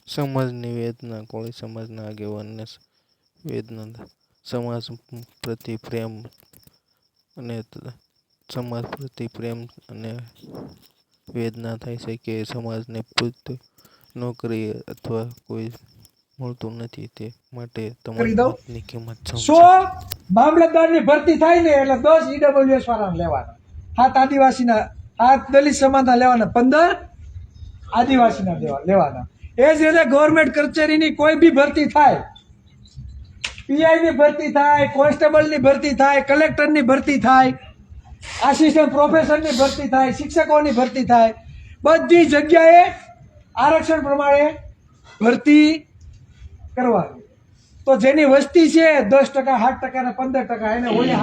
સમાજની વેદના કોળી સમાજના આગેવાનને વેદના સમાજ પ્રતિ પ્રેમ અને સમાજ પ્રતિ પ્રેમ અને વેદના થાય છે કે સમાજને પૂરતી નોકરી અથવા કોઈ મળતું નથી, તે માટે તમારા મતની કિંમત સમજો. 100 મામલતદારની ભરતી થાય ને એટલે 10 ઈડબ્લ્યુએસ વાળાને લેવાના, 7 આદિવાસીના, 8 દલિત સમાજના લેવાના, 15 આદિવાસીના લેવાના. એ જ રીતે ગવર્મેન્ટ કચેરીની કોઈ બી ભરતી થાય, પીઆઈની ભરતી થાય, કોન્સ્ટેબલની ભરતી થાય, કલેક્ટરની ભરતી થાય, આસિસ્ટન્ટ પ્રોફેસરની ભરતી થાય, શિક્ષકોની ભરતી થાય, બધી જગ્યાએ આરક્ષણ પ્રમાણે ભરતી કરવાની. તો જેની વસ્તી છે 10%, 8% ને 15%, એને ઓલી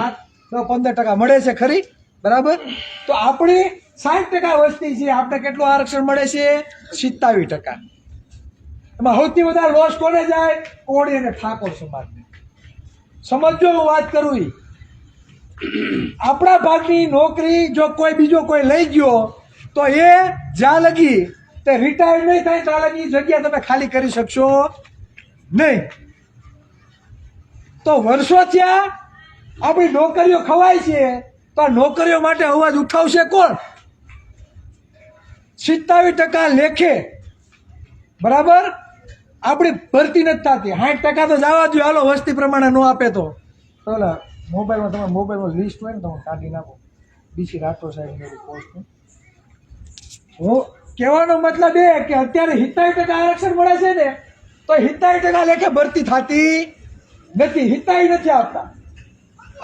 7-15% મળે છે ખરી, બરાબર? તો આપણી 60% વસ્તી છે, આપણે કેટલું આરક્ષણ મળે છે? 27%. એમાં સૌથી વધારે લોસ કોને જાય? કોળી અને ઠાકોર સમાજને. સમજો હું વાત કરું ઈ. આપણા ભાગની નોકરી જો કોઈ બીજો કોઈ લઈ ગયો તો એ જ્યાં લગી તે રિટાયર નહીં થાય ત્યાં લગી જગ્યા તમે ખાલી કરી શકશો નહીં. તો વર્ષો થયા આપણી નોકરીઓ ખવાય છે, તો આ નોકરીઓ માટે અવાજ ઉઠાવશે કોણ? 27% લેખે, બરાબર? આપણી ભરતી નથી થતી. 60% તો જવા દો, હાલો વસ્તી પ્રમાણે ન આપે તો ઓલા મોબાઈલમાં, તમારા મોબાઈલમાં લિસ્ટ હોય ને તમે કાઢી નાખો, ડીસી રાઠોડ સાહેબની પોસ્ટનું. હું કહેવાનો મતલબ એ કે અત્યારે 70% આરક્ષણ મળે છે ને, તો 70% લેખે ભરતી થતી નથી, હિતાઈ નથી આપતા.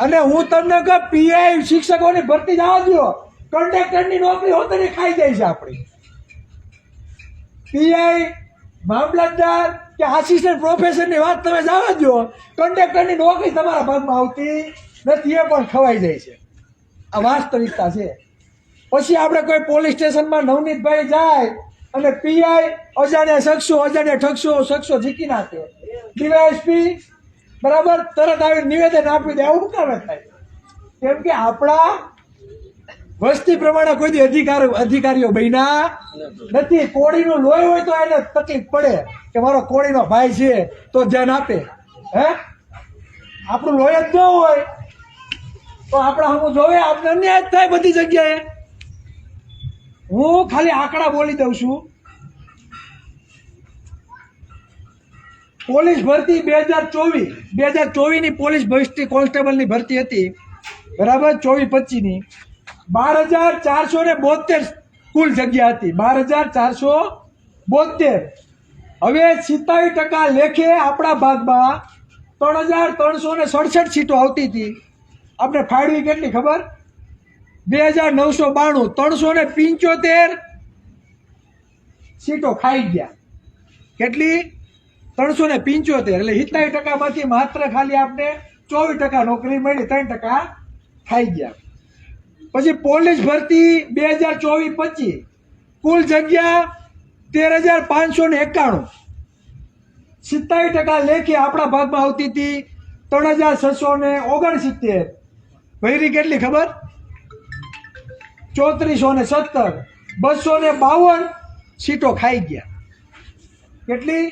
અને હું તમને કહું, પીઆઈ શિક્ષકોની ભરતી જવા દો, કંડક્ટરની નોકરી હોતી ખાઈ જાય છે આપણી. પીઆઈ, મામલતદાર કે આસિસ્ટન્ટ પ્રોફેસરની વાત તમે જવા દો, કંડક્ટરની નોકરી તમારા ભાગમાં આવતી નથી, એ પણ ખવાઈ જાય છે. આ વાસ્તવિકતા છે. પછી આપણે કોઈ પોલીસ સ્ટેશનમાં નવનીતભાઈ જાય અને પીઆઈ અજાણ્યા શખ્સો ઝીકી નાખે, ડીવાયએસપી બરાબર તરત આવી નિવેદન આપી દે, આવું કામે થાય? કેમ કે આપણા વસ્તી પ્રમાણે કોઈ અધિકારીઓ બન્યા નથી. કોળીનું લોહી હોય તો એને તકલીફ પડે કે મારો કોળીનો ભાઈ છે તો ધ્યાન આપે. હે, આપણું લોહી જ ન હોય તો આપણે હું જોવે, આપણે અન્યાય જ થાય બધી જગ્યાએ. હું ખાલી આંકડા બોલી દઉં છું. પોલીસ ભરતી 2024 ની પોલીસ ભરતી કોન્સ્ટેબલની ભરતી હતી, બરાબર? 24-25 ની 12,472 કુલ જગ્યા હતી, 12,472. હવે 27% લેખે આપણા ભાગમાં 3,367 સીટો આવતી હતી. આપણે ફાળવી કેટલી ખબર? 2,992. 375 સીટો ખાઈ ગયા. કેટલી? 375. એટલે 70% માંથી માત્ર ખાલી આપણે 24% નોકરી મળી, 3% ખાઈ ગયા. પછી પોલીસ ભરતી 2024-25 કુલ જગ્યા 13,591. 27% લેખે આપણા ભાગમાં આવતી હતી 3,669. ભૈરી કેટલી ખબર? 3,417. 252 સીટો ખાઈ ગયા. કેટલી?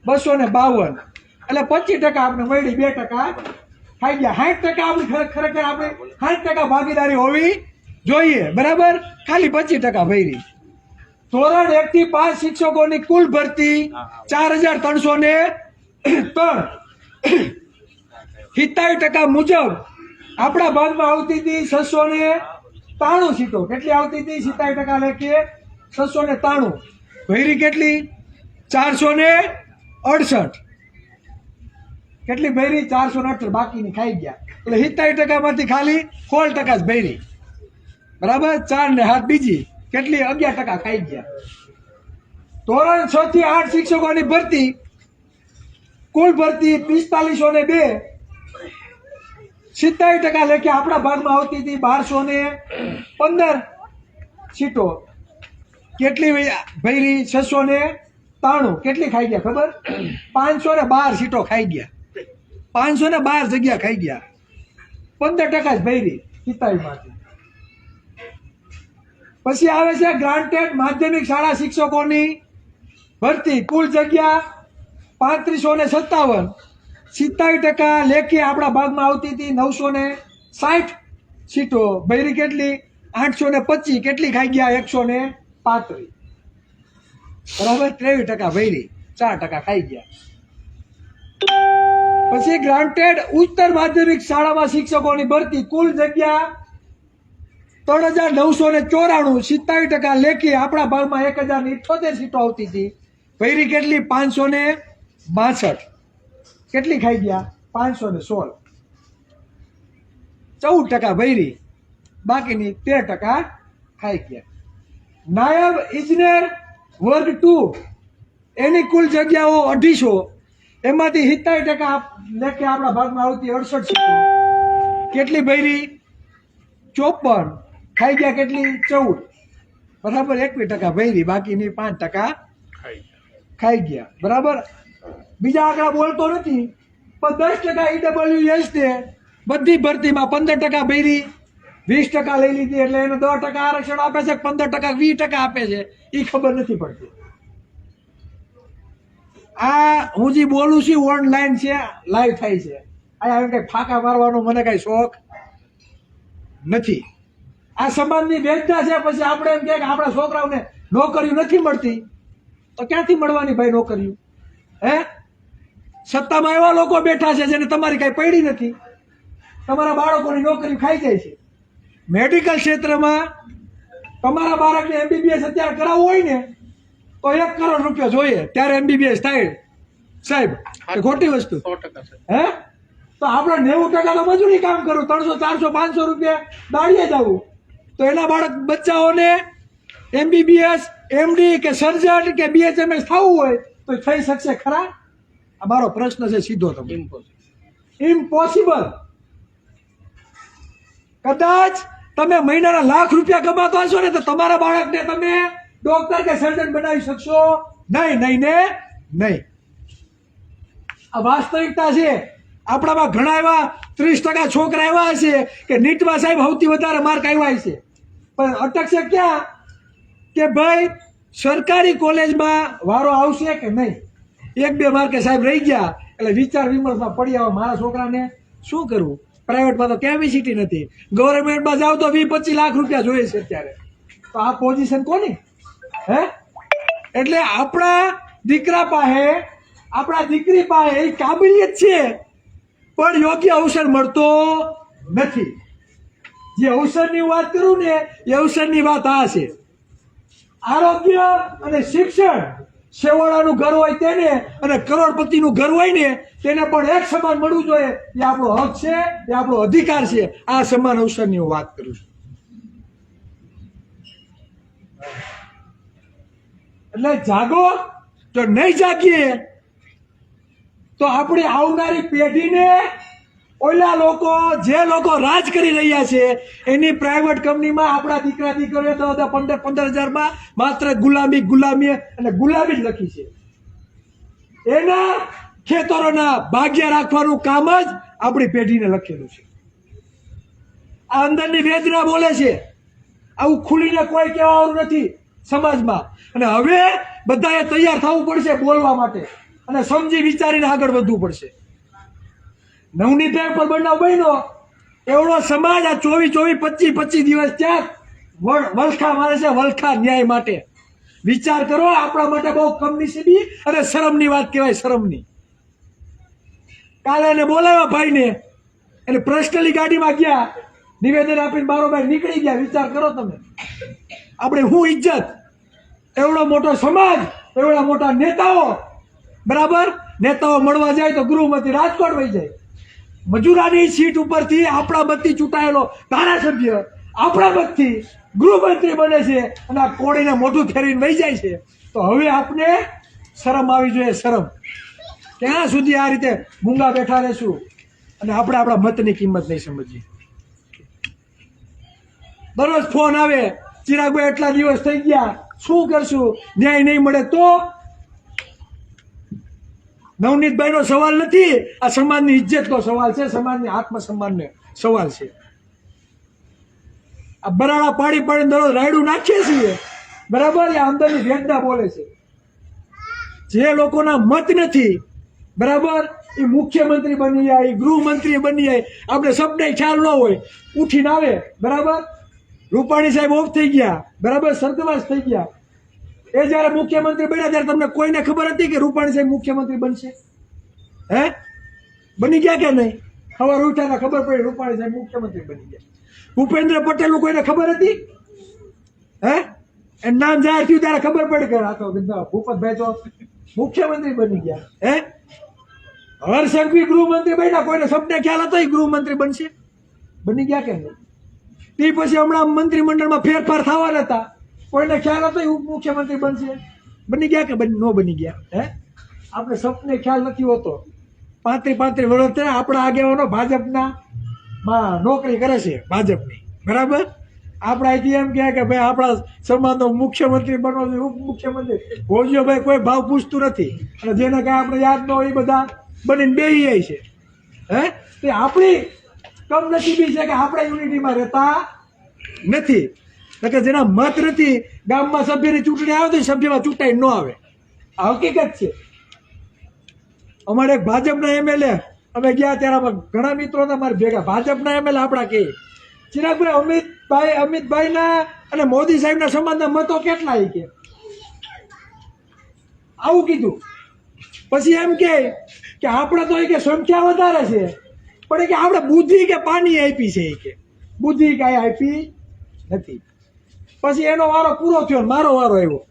252. એટલે 25% આપણે મળી, 2% ખાઈ ગયા. 60% આપણી ખરેખર આપણે 60% ભાગીદારી હોવી જોઈએ, બરાબર? ખાલી 25% ભરી. ધોરણ 1 થી 5 શિક્ષકોની કુલ ભરતી 4,303. 70% મુજબ આપણા ભાગમાં આવતી હતી 693 સીટો. કેટલી આવતી હતી? 70% લેખે 693. ભરી કેટલી? 468. કેટલી ભરી? 468. બાકીની ખાઈ ગયા. એટલે 70% માંથી ખાલી 16% જ ભરી, બરાબર? 4 ને 7 બીજી કેટલી? 11% ખાઈ ગયા. ધોરણ 6 થી 8 શિક્ષકોની ભરતી કુલ ભરતી 4502. 70% લેખે આપણા ભાગમાં આવતી હતી 1215 સીટો. કેટલી ભરી? 693. કેટલી ખાઈ ગયા ખબર? 512 સીટો ખાઈ ગયા. 512 જગ્યા ખાઈ ગયા. 15% જ ભરી 27 માંથી. પછી આવે છે ગ્રાન્ટેડ માધ્યમિક શાળા શિક્ષકોની ભરતી કુલ જગ્યા 3557, 70% લેખી આપણા ભાગમાં આવતી હતી 960 સીટો. ભરી કેટલી? 825. કેટલી ખાઈ ગયા? 135. બરાબર, 23% ભરી, 4% ખાઈ ગયા. પછી ગ્રાન્ટેડ ઉચ્ચતર માધ્યમિક શાળામાં શિક્ષકોની ભરતી કુલ જગ્યા 3994, 70% લેખી આપણા ભાગમાં 1078 સીટો આવતી હતી. ભરી કેટલી? 562. કેટલી ખાઈ ગયા? 516. 14% ભરી, બાકીની 13% ખાઈ ગયા. નાયબ ઇજનેર વર્ગ 2 એની કુલ જગ્યાઓ 250, એમાંથી 70% લેખે આપણા ભાગમાં આવતી 68 સીટો. કેટલી ભરી? 54. ખાઈ ગયા કેટલી? 14. બરાબર, 21% ભરી, બાકીની 5% ખાઈ ગયા. બરાબર, બીજા આંકડા બોલતો નથી, પણ 10% EWS ને બધી ભરતીમાં 15% ભરી, 20% લઈ લીધી, એટલે એને 10% આરક્ષણ આપે છે, 15% 20% આપે છે, એ ખબર નથી પડતી. આ હું જે બોલું છું ઓનલાઈન છે, લાઈવ થાય છે. આ કઈ ફાંકા મારવાનો મને કઈ શોખ નથી. આ સમાજની વેદના છે. પછી આપણે એમ કે આપણા છોકરાઓને નોકરીઓ નથી મળતી, તો ક્યાંથી મળવાની ભાઈ નોકરીઓ? હે, સત્તામાં એવા લોકો બેઠા છે જેને તમારી કઈ પડી નથી. તમારા બાળકોની નોકરી ખાઈ જાય છે. મેડિકલ ક્ષેત્રમાં તમારા બાળકને MBBS અત્યારે કરાવવું હોય ને તો 1 કરોડ રૂપિયા જોઈએ, ત્યારે MBBS થાય. સાહેબ, એ ખોટી વસ્તુ? 100% હે, તો આપણે 90% તો મજૂરી કામ કરું, 300 400 500 રૂપિયા દાડીએ જવું, તો એના બાળક બચ્ચાઓને MBBS MD કે સર્જન કે BHMS થવું હોય તો થઈ શકશે ખરા? આ મારો પ્રશ્ન છે સીધો. તમને ઇમ્પોસિબલ. કદાચ તમે મહિનાના લાખ રૂપિયા કમાતા હશો ને તો તમારા બાળકને તમે ડોક્ટર કે સર્જન બનાવી શકશો નહીં. નહીં ને નહીં. આ વાસ્તવિકતા છે. આપણામાં ઘણા એવા 30% છોકરા એવા હશે કે નીટમાં સાહેબ સૌથી વધારે માર્ક આવ્યા છે, પણ અટકશે ક્યાં? કે ભાઈ સરકારી કોલેજમાં વારો આવશે કે નહીં. 1-2 માર્કે સાહેબ રહી ગયા એટલે વિચાર વિમર્શમાં પડી આવે, મારા છોકરાને શું કરવું? પ્રાઇવેટમાં તો કેપેસિટી નથી, ગવર્મેન્ટમાં જાવ તો 20-25 લાખ રૂપિયા જોઈએ છે અત્યારે. તો આ પોઝિશન કોની? હે, એટલે આપણા દીકરા પાસે, આપણા દીકરી પાસે એ કાબિલિયત છે, પણ યોગ્ય અવસર મળતો નથી. જે અવસરની વાત કરું ને એ અવસરની વાત આ છે. આરોગ્ય અને શિક્ષણ, શેવાળાનું ઘર હોય તેને અને કરોડપતિનું ઘર હોય ને તેને પણ એક સમાન મળવું જોઈએ. એ આપણો હક છે, એ આપણો અધિકાર છે. આ સમાન અવસરની હું વાત કરું છું. એટલે જાગો. જો નહીં જાગીએ તો આપણી આવનારી પેઢીને ઓલા લોકો, જે લોકો રાજ કરી રહ્યા છે એની પ્રાઇવેટ કંપનીમાં આપણા દીકરા દીકરીઓ 10,000-15,000 માત્ર ગુલામી અને ગુલામી જ લખી છે. એના ખેતરોના ભાગ્ય રાખવાનું કામ જ આપણી પેઢીને લખેલું છે. આ અંદરની વેદના બોલે છે. આવું ખુલીને કોઈ કહેવાનું નથી સમાજમાં. અને હવે બધાએ તૈયાર થવું પડશે બોલવા માટે અને સમજી વિચારીને આગળ વધવું પડશે. નવનીત પર બનાવ બન્યો, એવડો સમાજ આ 24-25 દિવસ ત્યાં વલખા મારે છે, વલખા ન્યાય માટે. વિચાર કરો, આપણા માટે બહુ કમનસીબી અને શરમની વાત કહેવાય, શરમની. કાલે એને બોલાવ્યા ભાઈને, એને પર્સનલી ગાડીમાં ગયા, નિવેદન આપીને બારોબાર નીકળી ગયા. વિચાર કરો તમે, આપણે શું ઇજ્જત! એવડો મોટો સમાજ, એવડા મોટા નેતાઓ, બરાબર, નેતાઓ મળવા જાય તો ગૃહમાંથી રાજકોટ વહી જાય. મજૂરાની સીટ ઉપરથી આપણા મતથી ચૂંટાયેલો ધારાસભ્ય આપણા મતથી ગૃહમંત્રી બને છે અને આ કોળીને મોઢું ફેરવીને વહી જાય છે. તો હવે આપણે શરમ આવી જોઈએ, શરમ. ક્યાં સુધી આ રીતે મૂંગા બેઠા રહેશું અને આપણે આપણા મતની કિંમત નહીં સમજીએ? દરરોજ ફોન આવે, ચિરાગભાઈ એટલા દિવસ થઈ ગયા, શું કરશું? ન્યાય નહીં મળે તો? નવનીતભાઈનો સવાલ નથી, આ સમાજની ઇજ્જતનો સવાલ છે, સમાજની આત્મસન્માનનો સવાલ છે. આ બરાડા પાડી પાડીને દરરોજ રાયડું નાખીએ છીએ, બરાબર, એ અંદરની વેદના બોલે છે. જે લોકોના મત નથી, બરાબર, એ મુખ્યમંત્રી બની જાય, એ ગૃહમંત્રી બની જાય, આપણે શબ્દ ખ્યાલ ન હોય, ઉઠીને આવે, બરાબર. રૂપાણી સાહેબ ઓફ થઈ ગયા, બરાબર, સ્વર્ગવાસ થઈ ગયા. એ જયારે મુખ્યમંત્રી બન્યા ત્યારે તમને કોઈને ખબર હતી કે રૂપાણી સાહેબ મુખ્યમંત્રી બનશે? હે, બની ગયા કે નહીં? ખબર ઉઠ્યા ખબર પડી રૂપાણી સાહેબ મુખ્યમંત્રી બની ગયા. ભૂપેન્દ્ર પટેલ નું કોઈને ખબર હતી? હે, એનું નામ જાહેર થયું ત્યારે ખબર પડી કે આ તો ભૂપતભાઈ તો મુખ્યમંત્રી બની ગયા. હે, હર્ષંઘવી ગૃહમંત્રી બન્યા, કોઈને શબ્દ ખ્યાલ હતો એ ગૃહમંત્રી બનશે? બની ગયા કે નહીં? તે પછી હમણાં મંત્રીમંડળમાં ફેરફાર થવાના હતા, કોઈને ખ્યાલ હતો એ મુખ્યમંત્રી બનશે? બની ગયા કે ન બની ગયા? હે, આપણે સપને ખ્યાલ નથી હોતો. 35 વર્ષ આપણા આગેવાનો ભાજપના નોકરી કરે છે, ભાજપની, બરાબર. આપણા અહીંથી એમ કહે કે ભાઈ આપણા સમાજનો મુખ્યમંત્રી બનવો છે, ઉપમુખ્યમંત્રી ભોજ્યો ભાઈ કોઈ ભાવ પૂછતું નથી, અને જેને કાંઈ આપણે યાદ ન હોય એ બધા બનીને બેસી જાય છે. હે, તે આપણી કમનસીબી છે કે આપણે યુનિટીમાં રહેતા નથી. કે જેના મત નથી, ગામમાં સભ્યની ચૂંટણી આવે તો સભ્યમાં ચૂંટાઈ ન આવે, આ હકીકત છે. અમારે એક ભાજપના એમએલએ અમે ગયા ત્યારે ઘણા મિત્રો હતા મારા ભેગા, ભાજપના એમએલએ આપણા કે ચિરાગભાઈ અમિતભાઈના અને મોદી સાહેબના સમાજના મતો કેટલા? કે આવું કીધું. પછી એમ કે આપણે તો કે સંખ્યા વધારે છે, પણ કે આપણે બુદ્ધિ કે પાણી આપી છે, કે બુદ્ધિ કાંઈ આપી નથી. પછી એનો વારો પૂરો થયો, મારો વારો આવ્યો.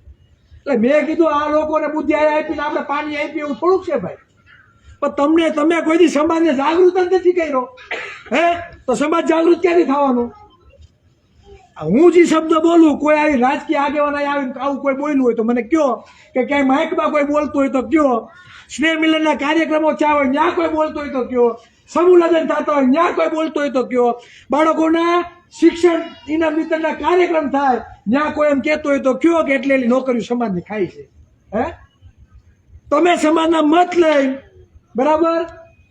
એટલે મેં કીધું આ લોકોને બુદ્ધિ આપીને આપણે પાણી આપી એવું થોડુંક છે ભાઈ. પણ તમે કોઈ દી સમાજને જાગૃત જ નથી કર્યો, હે, તો સમાજ જાગૃત ક્યાંથી થવાનું? હું જે શબ્દ બોલું, કોઈ આવી રાજકીય આગેવાન આવીને આવું કોઈ બોલ્યું હોય તો મને કયો, કે ક્યાંય માઇકમાં કોઈ બોલતું હોય તો કયો, સ્નેહ મિલનના કાર્યક્રમો ચા હોય ત્યાં કોઈ બોલતો હોય તો કયો, સમૂહ લગ્ન થતા હોય ત્યાં કોઈ બોલતો હોય તો કયો, બાળકોના શિક્ષણ ઇનામ વિતરણના કાર્યક્રમ થાય ત્યાં કોઈ એમ કહેતો હોય તો કયો કે એટલી નોકરીઓ સમાજની ખાઈ છે. હે, તમે સમાજના મત લઈ, બરાબર,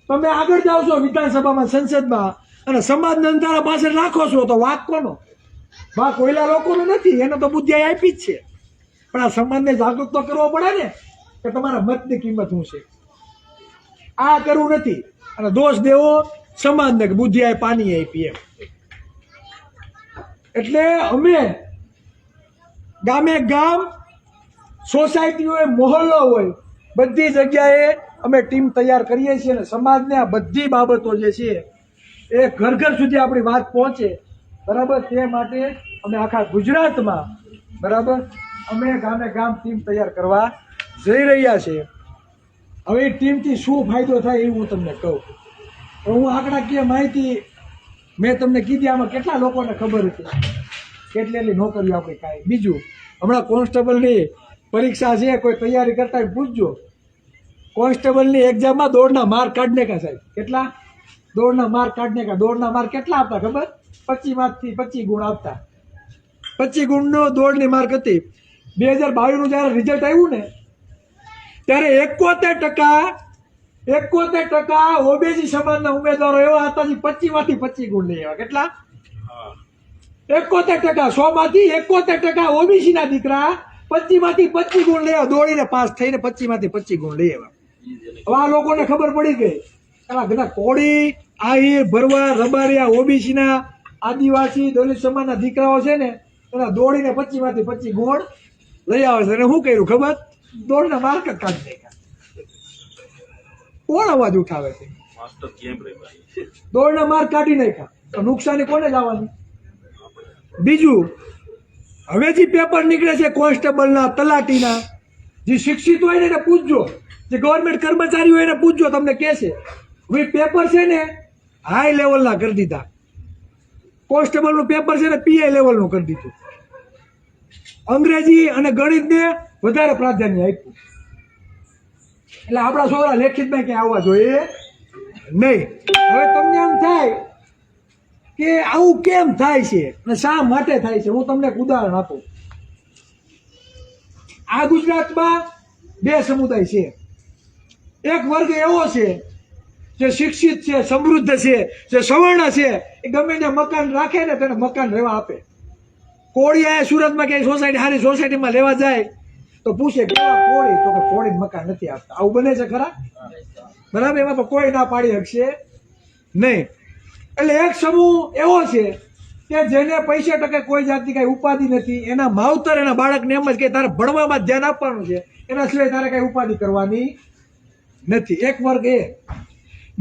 તમે આગળ જાઓ છો વિધાનસભામાં, સંસદમાં, અને સમાજને અંધારા પાસે રાખો છો, તો વાક કોનો? વાક કોઈલા લોકોનો નથી, એને તો બુદ્ધિ આપી જ છે. પણ આ સમાજને જાગૃત તો કરવો પડે ને કે તમારા મતની કિંમત શું છે. આ કરવું નથી, અને દોષ દેવો સમાજને કે બુદ્ધિ આ પાણી આપી એમ. એટલે અમે ગામે ગામ, સોસાયટી હોય, મોહલ્લો હોય, બધી જગ્યાએ અમે ટીમ તૈયાર કરીએ છીએ, અને સમાજને આ બધી બાબતો જે છે એ ઘર ઘર સુધી આપણી વાત પહોંચે, બરાબર, તે માટે અમે આખા ગુજરાતમાં, બરાબર, અમે ગામે ગામ ટીમ તૈયાર કરવા જઈ રહ્યા છીએ. હવે એ ટીમથી શું ફાયદો થાય એ હું તમને કહું. હું આંકડાકીય માહિતી મેં તમને કીધી, આમાં કેટલા લોકોને ખબર હતી, કેટલી નોકરીઓ આપણે કાંઈ. બીજું, હમણાં કોન્સ્ટેબલની પરીક્ષા છે, કોઈ તૈયારી કરતા પૂછજો. કોન્સ્ટેબલની એક્ઝામમાં દોડના માર્ક કાઢને કા સાહેબ, કેટલા દોડના માર્ક કાઢને કા? દોડના માર્ક કેટલા આપતા ખબર? 25 માંથી 25 ગુણ આપતા. 25 ગુણનો દોડની માર્ક હતી. 2022 નું જયારે રિઝલ્ટ આવ્યું ને ત્યારે 71% ઓબીસી સમાજના ઉમેદવારો એવા હતા જે 25 માંથી 25 ગુણ લઈ આવ્યા. કેટલા? 71%. 100 માંથી 71% ઓબીસી ના દીકરા 25 માંથી 25 ગુણ લઈ આવ્યા, દોડીને પાસ થઈને 25 માંથી 25 ગુણ લઈ આવ્યા. હવે આ લોકોને ખબર પડી ગઈ, બધા કોળી, આહિર, ભરવાડ, રબારિયા, ઓબીસી ના, આદિવાસી, દલિત સમાજના દીકરાઓ છે ને, એના દોડીને 25 માંથી 25 ગુણ લઈ આવે છે. અને શું કર્યું ખબર? દોડના માર્ક જ કાઢી નાખ્યા. કોણ અવાજ ઉઠાવે છે? દોડના માર્ક કાઢી નાખ્યા, તો નુકસાની કોને જવાની? બીજું, હવે જે પેપર નીકળે છે કોન્સ્ટેબલના, તલાટીના, જે શિક્ષિત હોય ને એને પૂછજો, જે ગવર્મેન્ટ કર્મચારી હોય એને પૂછજો, તમને કહેશે હવે પેપર છે ને હાઈ લેવલના કરી દીધા. કોન્સ્ટેબલનું પેપર છે ને પીઆઈ લેવલનું કરી દીધું. અંગ્રેજી અને ગણિતને વધારે પ્રાધાન્ય આપ્યું. એટલે આપણા છોકરા લેખિતમાં ક્યાં આવવા જોઈએ નહીં. હવે તમને એમ થાય કે આવું કેમ થાય છે અને શા માટે થાય છે, હું તમને એક ઉદાહરણ આપું. આ ગુજરાતમાં 2 સમુદાય છે. એક વર્ગ એવો છે જે શિક્ષિત છે, સમૃદ્ધ છે, જે સવર્ણ છે, એ ગમે ત્યાં મકાન રાખે ને તેને મકાન રહેવા આપે. કોળિયા સુરતમાં ક્યાંય સોસાયટી, સારી સોસાયટીમાં લેવા જાય તો પૂછે કેવા કોળી, તો કે કોળી મકાન નથી આપતા. આવું બને છે ખરા? બરાબર, એમાં તો કોઈ ના પાડી શકશે નહીં. એટલે એક સમૂહ એવો છે કે જેને પૈસા ટકે કોઈ જાતની કઈ ઉપાધિ નથી. એના માવતર એના બાળકને એમ જ કે તારે ભણવામાં ધ્યાન આપવાનું છે, એના સિવાય તારે કઈ ઉપાધિ કરવાની નથી. એક વર્ગ એ.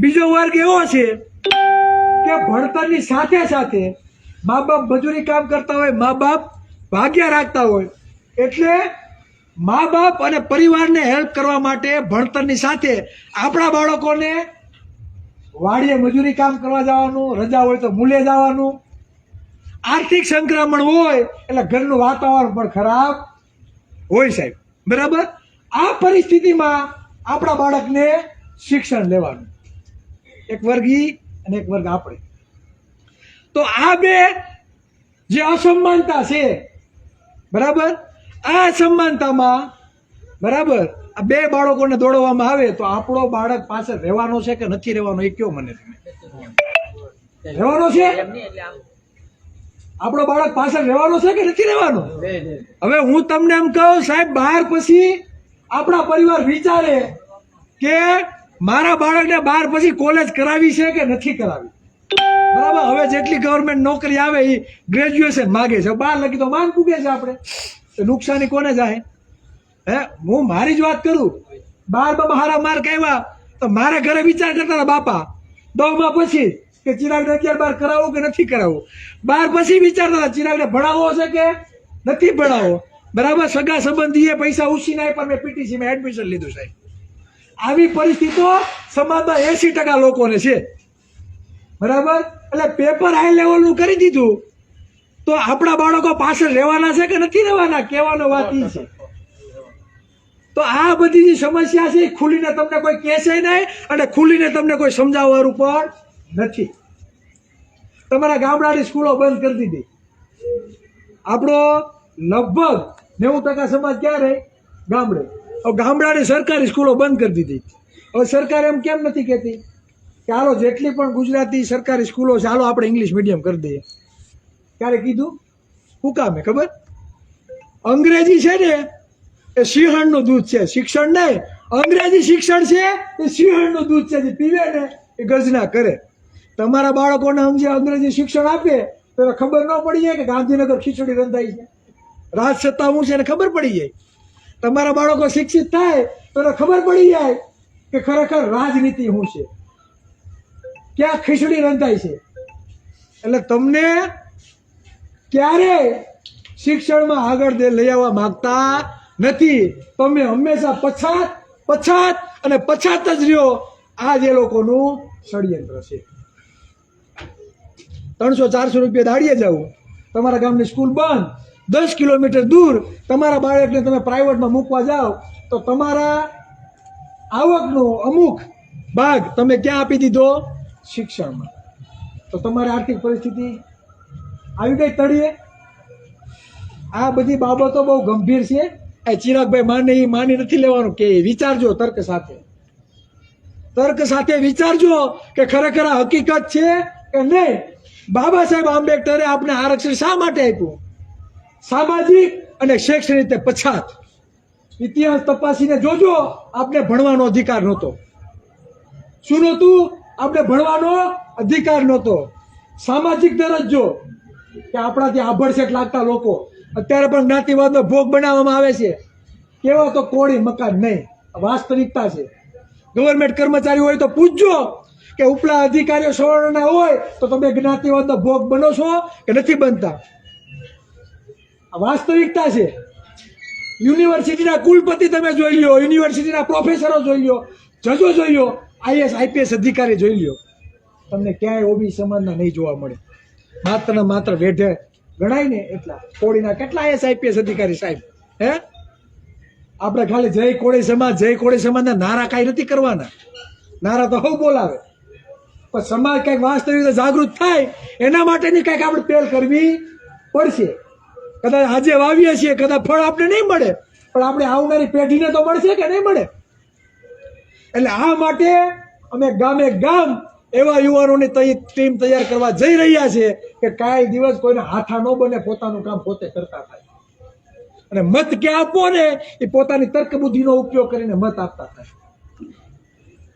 બીજો વર્ગ એવો છે કે ભણતરની સાથે સાથે મા બાપ મજૂરી કામ કરતા હોય, મા બાપ ભાગ્ય રાખતા હોય, એટલે મા બાપ અને પરિવારને હેલ્પ કરવા માટે ભણતરની સાથે આપણા બાળકોને વાડીએ મજૂરી કામ કરવા જવાનું, રજા હોય તો મૂલે જવાનું. આર્થિક સંક્રમણ હોય એટલે ઘરનું વાતાવરણ પણ ખરાબ હોય સાહેબ. બરાબર, આ પરિસ્થિતિમાં આપણા બાળકને શિક્ષણ લેવાનું. એક વર્ગ ઈ અને એક વર્ગ આપણે. તો આ બે જે અસમાનતા છે, બરાબર, આ અસમાનતામાં બરાબર આ બે બાળકોને દોડવામાં આવે તો આપણો બાળક પાસે રહેવાનો છે કે નથી રહેવાનો, એ કયો મને તમે. રહેવાનો છે? આપણો બાળક પાછળ રહેવાનો છે કે નથી રહેવાનો? હવે હું તમને એમ કહું સાહેબ, બહાર પછી આપણા પરિવાર વિચારે કે મારા બાળકને બાર પછી કોલેજ કરાવી છે કે નથી કરાવી. બરાબર, હવે જેટલી ગવર્મેન્ટ નોકરી આવે એ ગ્રેજ્યુએશન માગે છે. 12 લગી તો માંગ પૂગે છે. આપણે તો નુકસાની કોને જાય? હે, હું મારી જ વાત કરું. 12માં હારા માર્ક આવ્યા તો મારા ઘરે વિચાર કરતા હતા બાપા 10માં પછી કે ચિરાગને 11-12 કરાવવું કે નથી કરાવવું. 12 પછી વિચારતા હતા ચિરાગને ભણાવવો છે કે નથી ભણાવવો. બરાબર, સગા સંબંધીએ પૈસા ઉછીના પણ મેં પીટીસીમાં એડમિશન લીધું સાહેબ. આવી પરિસ્થિતિઓ સમાજમાં 80% લોકોને છે. બરાબર, એટલે પેપર હાઈ લેવલનું કરી દીધું તો આપણા બાળકો પાછળ રહેવાના છે કે નથી રહેવાના, કહેવાનો વાત ઈ છે. તો આ બધી જે સમસ્યા છે ખુલીને તમને કોઈ કહેશે નહીં અને ખુલીને તમને કોઈ સમજાવવાનું પણ નથી. તમારા ગામડાની સ્કૂલો બંધ કરી દીધી. આપણો લગભગ 90% સમાજ ક્યાં રહે? ગામડે. હવે ગામડાની સરકારી સ્કૂલો બંધ કરી દીધી. હવે સરકાર એમ કેમ નથી કહેતી કે હાલો જેટલી પણ ગુજરાતી સરકારી સ્કૂલો છે હાલો આપણે ઇંગ્લિશ મીડિયમ કરી દઈએ? ક્યારે કીધું? શું કામે ખબર? અંગ્રેજી છે ને એ સિંહણનું દૂધ છે, શિક્ષણ નહીં. અંગ્રેજી શિક્ષણ છે એ સિંહણનું દૂધ છે, જે પીવે ને એ ગર્જના કરે. તમારા બાળકોને સમજે અંગ્રેજી શિક્ષણ આપે તો ખબર ન પડી જાય કે ગાંધીનગર ખીચડી રંધાઈ છે, રાજ સત્તા શું છે એને ખબર પડી જાય. તમારા બાળકો શિક્ષિત થાય તો એને ખબર પડી જાય કે ખરેખર રાજનીતિ શું છે, ક્યાં ખીચડી રંધાય છે. એટલે તમને ક્યારે શિક્ષણમાં આગળ લઈ આવવા માંગતા નથી. તમે હંમેશા પછાત અને પછાત જ રહ્યો. આ જે લોકોનું ષડયંત્ર છે. 300-400 રૂપિયા દાડીએ જવું, તમારા ગામની સ્કૂલ બંધ, 10 કિલોમીટર દૂર તમારા બાળકને તમે પ્રાઇવેટમાં મૂકવા જાઓ તો તમારા આવકનો અમુક ભાગ તમે ક્યાં આપી દીધો? શિક્ષણમાં. તો તમારી આર્થિક પરિસ્થિતિ આવી ગઈ તળિયે. આ બધી બાબતો બહુ ગંભીર છે. એ ચિરાગભાઈ માની નથી લેવાનું કે વિચારજો તર્ક સાથે વિચારજો કે ખરેખર આ હકીકત છે કે નહીં. બાબા સાહેબ આંબેડકરે આપણે આરક્ષણ શા માટે આપ્યું? સામાજિક અને શૈક્ષણિક રીતે પછાત. ઇતિહાસ તપાસીને જોજો, આપણે ભણવાનો અધિકાર નહોતો. શું નહોતું? આપણે ભણવાનો અધિકાર નહોતો. સામાજિક દરજ્જો કે આપણાથી આભડછેટ લાગતા લોકો અત્યારે પણ જ્ઞાતિવાદનો ભોગ બનાવવામાં આવે છે. કેવો તો કોળી મકાન નહીં, વાસ્તવિકતા છે. ગવર્મેન્ટ કર્મચારી હોય તો પૂછજો કે ઉપલા અધિકારીઓ સવર્ણના હોય તો તમે જ્ઞાતિવાદનો ભોગ બનો છો કે નથી બનતા. આ વાસ્તવિકતા છે. યુનિવર્સિટીના કુલપતિ તમે જોઈ લો, યુનિવર્સિટીના પ્રોફેસરો જોઈ લો, જજો જોઈ લો, IAS IPS અધિકારી જોઈ લો, તમને ક્યાંય ઓબી સમાજના નહીં જોવા મળે. માત્ર ને માત્ર વેઢે ગણાય ને એટલા કોળીના કેટલા IAS IPS અધિકારી સાહેબ. હે, આપણે ખાલી જય કોળી સમાજના નારા કાંઈ નથી કરવાના. નારા તો હવ બોલાવે, પણ સમાજ કંઈક વાસ્તવિક જાગૃત થાય એના માટેની કંઈક આપણે પહેલ કરવી પડશે. કદાચ આજે વાવીએ છીએ, કદાચ ફળ આપણે નહીં મળે, પણ આપણે આવનારી પેઢીને તો મળશે કે નહીં મળે. એટલે આ માટે અમે ગામે ગામ એવા યુવાનોની ટીમ તૈયાર કરવા જઈ રહ્યા છે કે કાંઈ દિવસ કોઈને હાથા ન બને, પોતાનું કામ પોતે કરતા થાય. અને મત ક્યાં આપવો ને એ પોતાની તર્ક બુદ્ધિનો ઉપયોગ કરીને મત આપતા થાય.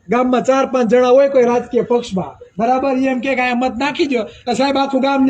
ગામમાં 4-5 જણા હોય કોઈ રાજકીય પક્ષમાં, બરાબર, એમ કે અહીંયા મત નાખી દો, સાહેબ આખું ગામ